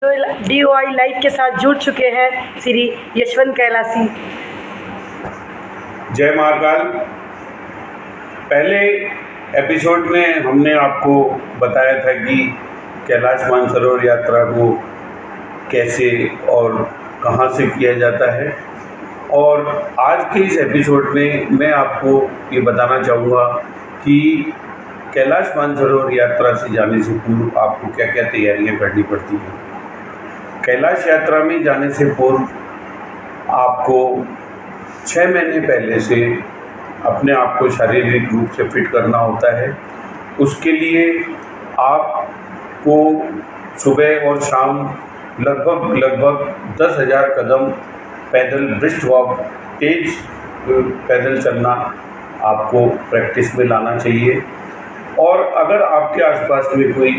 DOI live के साथ जुड़ चुके हैं श्री यशवंत कैलासी। जय महाकाल। पहले एपिसोड में हमने आपको बताया था कि कैलाश मानसरोवर यात्रा को कैसे और कहां से किया जाता है, और आज के इस एपिसोड में मैं आपको ये बताना चाहूँगा कि कैलाश मानसरोवर यात्रा से जाने से पूर्व आपको क्या क्या तैयारियां करनी पड़ती हैं। कैलाश यात्रा में जाने से पूर्व आपको 6 महीने पहले से अपने आप को शारीरिक रूप से फिट करना होता है। उसके लिए आपको सुबह और शाम लगभग 10,000 कदम पैदल ब्रिस्क वॉक, तेज पैदल चलना आपको प्रैक्टिस में लाना चाहिए। और अगर आपके आसपास में कोई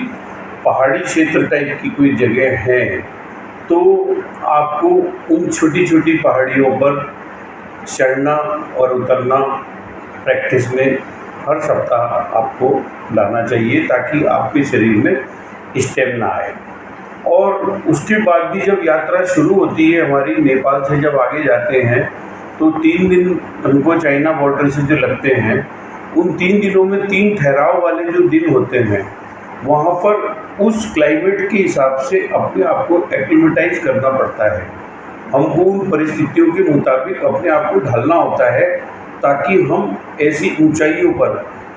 पहाड़ी क्षेत्र टाइप की कोई जगह है तो आपको उन छोटी छोटी पहाड़ियों पर चढ़ना और उतरना प्रैक्टिस में हर सप्ताह आपको लाना चाहिए, ताकि आपके शरीर में स्टेमिना आए। और उसके बाद भी जब यात्रा शुरू होती है हमारी, नेपाल से जब आगे जाते हैं तो 3 दिन हमको चाइना बॉर्डर से जो लगते हैं, उन 3 दिनों में 3 ठहराव वाले जो दिन होते हैं, वहाँ पर उस क्लाइमेट के हिसाब से अपने आप को एक्लिमेटाइज करना पड़ता है। हमको उन परिस्थितियों के मुताबिक अपने आप को ढालना होता है, ताकि हम ऐसी ऊंचाइयों पर,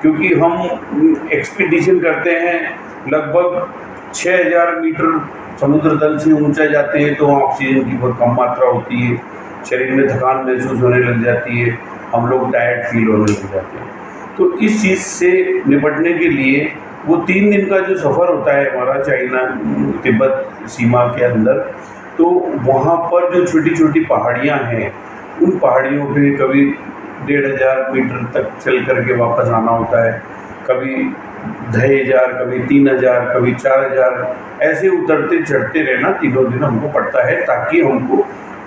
क्योंकि हम एक्सपीडिशन करते हैं लगभग 6,000 मीटर समुद्र तल से ऊंचा जाते हैं, तो ऑक्सीजन की बहुत कम मात्रा होती है, शरीर में थकान महसूस होने लग जाती है, हम लोग टायर्ड फील होने लग जाते हैं। तो इस चीज़ से निपटने के लिए वो 3 दिन का जो सफ़र होता है हमारा चाइना तिब्बत सीमा के अंदर, तो वहाँ पर जो छोटी छोटी पहाड़ियाँ हैं, उन पहाड़ियों पे कभी 1,500 मीटर तक चल करके वापस आना होता है, कभी 2,500, कभी 3,000, कभी 4,000, ऐसे उतरते चढ़ते रहना तीनों दिन हमको पड़ता है, ताकि हमको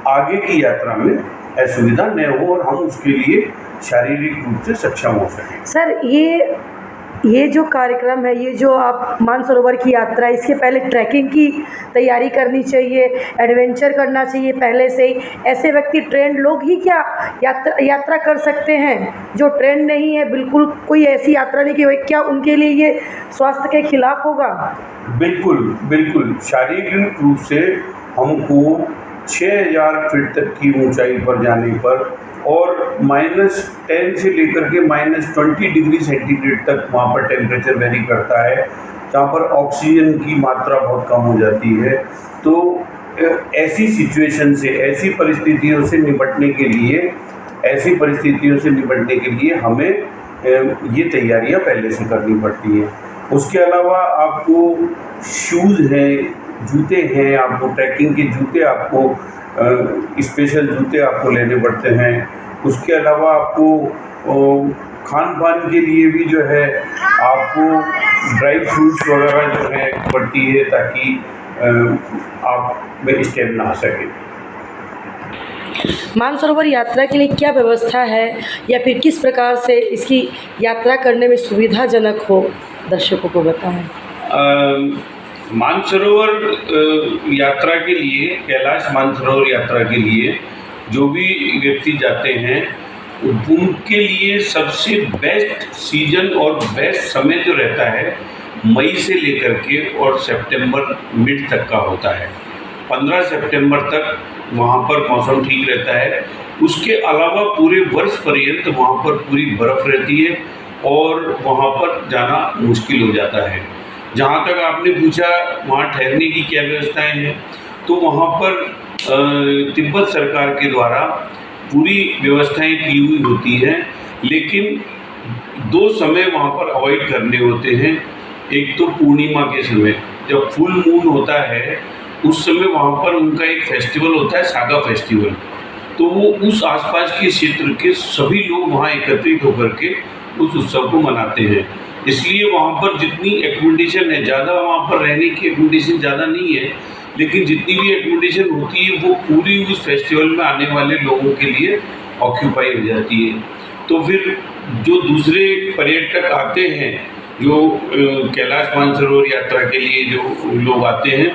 आगे की यात्रा में असुविधा न हो और हम उसके लिए शारीरिक रूप से सक्षम हो सकें। सर, ये जो कार्यक्रम है, ये जो आप मानसरोवर की यात्रा, इसके पहले ट्रैकिंग की तैयारी करनी चाहिए, एडवेंचर करना चाहिए पहले से ही। ऐसे व्यक्ति ट्रेंड लोग ही क्या यात्रा कर सकते हैं? जो ट्रेंड नहीं है, बिल्कुल कोई ऐसी यात्रा नहीं की, क्या उनके लिए ये स्वास्थ्य के खिलाफ होगा? बिल्कुल शारीरिक रूप से हमको 6,000 फीट तक की ऊंचाई पर जाने पर और -10 से लेकर के -20 डिग्री सेंटीग्रेड तक वहाँ पर टेम्परेचर वेरी करता है, जहाँ पर ऑक्सीजन की मात्रा बहुत कम हो जाती है। तो ऐसी सिचुएशन से, ऐसी परिस्थितियों से निपटने के लिए हमें ये तैयारियाँ पहले से करनी पड़ती हैं। उसके अलावा आपको शूज़ हैं, जूते हैं, आपको ट्रैकिंग के जूते, आपको स्पेशल जूते आपको लेने पड़ते हैं। उसके अलावा आपको खान पान के लिए भी जो है आपको ड्राई फ्रूट्स वगैरह जो है पड़ती है, ताकि आप में स्टेमिना आ सके। मानसरोवर यात्रा के लिए क्या व्यवस्था है, या फिर किस प्रकार से इसकी यात्रा करने में सुविधाजनक हो, दर्शकों को बताएं। मानसरोवर यात्रा के लिए, कैलाश मानसरोवर यात्रा के लिए जो भी व्यक्ति जाते हैं, उनके लिए सबसे बेस्ट सीजन और बेस्ट समय जो रहता है मई से लेकर के और सितंबर मिड तक का होता है। 15 सितंबर तक वहाँ पर मौसम ठीक रहता है। उसके अलावा पूरे वर्ष पर्यंत वहाँ पर पूरी बर्फ़ रहती है और वहाँ पर जाना मुश्किल हो जाता है। जहाँ तक आपने पूछा वहाँ ठहरने की क्या व्यवस्थाएं हैं, तो वहाँ पर तिब्बत सरकार के द्वारा पूरी व्यवस्थाएं की हुई होती हैं, लेकिन 2 समय वहाँ पर अवॉइड करने होते हैं। एक तो पूर्णिमा के समय, जब फुल मून होता है, उस समय वहाँ पर उनका एक फेस्टिवल होता है, सागा फेस्टिवल। तो वो उस आसपास के क्षेत्र के सभी लोग वहाँ एकत्रित होकर के उस उत्सव को मनाते हैं। इसलिए वहाँ पर जितनी एकोमोडेशन है, ज़्यादा वहाँ पर रहने की एकोमोडेशन ज़्यादा नहीं है, लेकिन जितनी भी एकोमोडेशन होती है वो पूरी उस फेस्टिवल में आने वाले लोगों के लिए ऑक्यूपाई हो जाती है। तो फिर जो दूसरे पर्यटक आते हैं, जो कैलाश मानसरोवर यात्रा के लिए जो लोग आते हैं,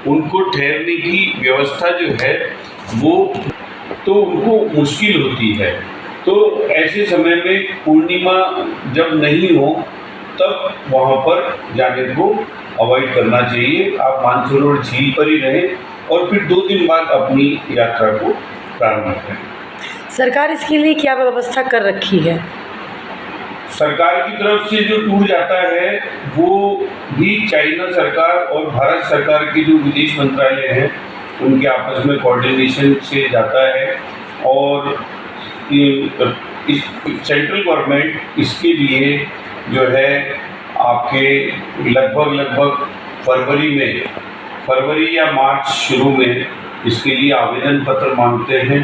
उनको ठहरने की व्यवस्था जो है वो तो उनको मुश्किल होती है। तो ऐसे समय में पूर्णिमा जब नहीं हो तब वहाँ पर जाने को अवॉइड करना चाहिए। आप मानसरोवर झील पर ही रहें और फिर 2 दिन बाद अपनी यात्रा को प्रारंभ करें। सरकार इसके लिए क्या व्यवस्था कर रखी है? सरकार की तरफ से जो टूर जाता है वो भी चाइना सरकार और भारत सरकार के जो विदेश मंत्रालय हैं उनके आपस में कोऑर्डिनेशन से जाता है। और इस सेंट्रल गवर्नमेंट इसके लिए जो है आपके लगभग फरवरी या मार्च शुरू में इसके लिए आवेदन पत्र मांगते हैं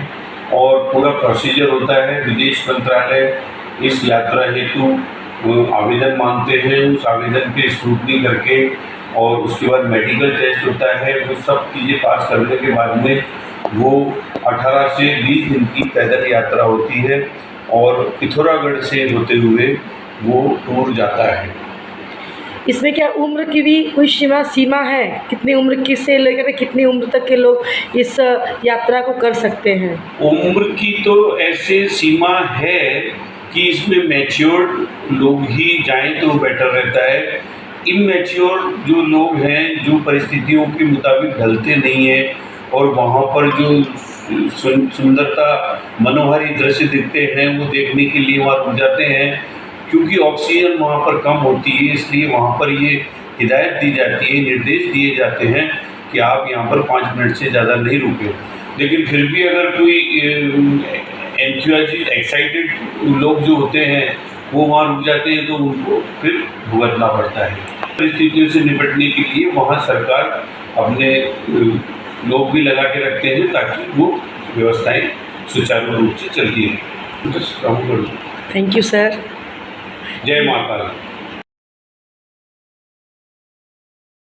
और पूरा प्रोसीजर होता है। विदेश मंत्रालय इस यात्रा हेतु आवेदन मांगते हैं, उस आवेदन पे स्क्रूटनी करके और उसके बाद मेडिकल टेस्ट होता है। वो सब चीज़ें पास करने के बाद में वो 18 से 20 दिन की पैदल यात्रा होती है और पिथौरागढ़ से होते हुए वो टूर जाता है। इसमें क्या उम्र की भी कोई सीमा है? कितनी उम्र की से लेकर कितनी उम्र तक के लोग इस यात्रा को कर सकते हैं? उम्र की तो ऐसे सीमा है कि इसमें मैच्योर्ड लोग ही जाएं तो बेटर रहता है। इमैच्योर जो लोग हैं, जो परिस्थितियों के मुताबिक ढलते नहीं हैं और वहाँ पर जो सुंदरता मनोहारी दृश्य दिखते हैं वो देखने के लिए वहाँ रुक जाते हैं। क्योंकि ऑक्सीजन वहाँ पर कम होती है इसलिए वहाँ पर ये हिदायत दी जाती है, निर्देश दिए जाते हैं कि आप यहाँ पर 5 मिनट से ज़्यादा नहीं रुकें। लेकिन फिर भी अगर कोई एक्साइटेड लोग जो होते हैं वो वहाँ रुक जाते हैं तो उनको फिर भुगतना पड़ता है। परिस्थितियों से निपटने के लिए वहाँ सरकार अपने लोग भी लगा के रखते हैं ताकि वो व्यवस्थाएं सुचारू रूप से चलती रहें। Thank you sir. जय महाकाल।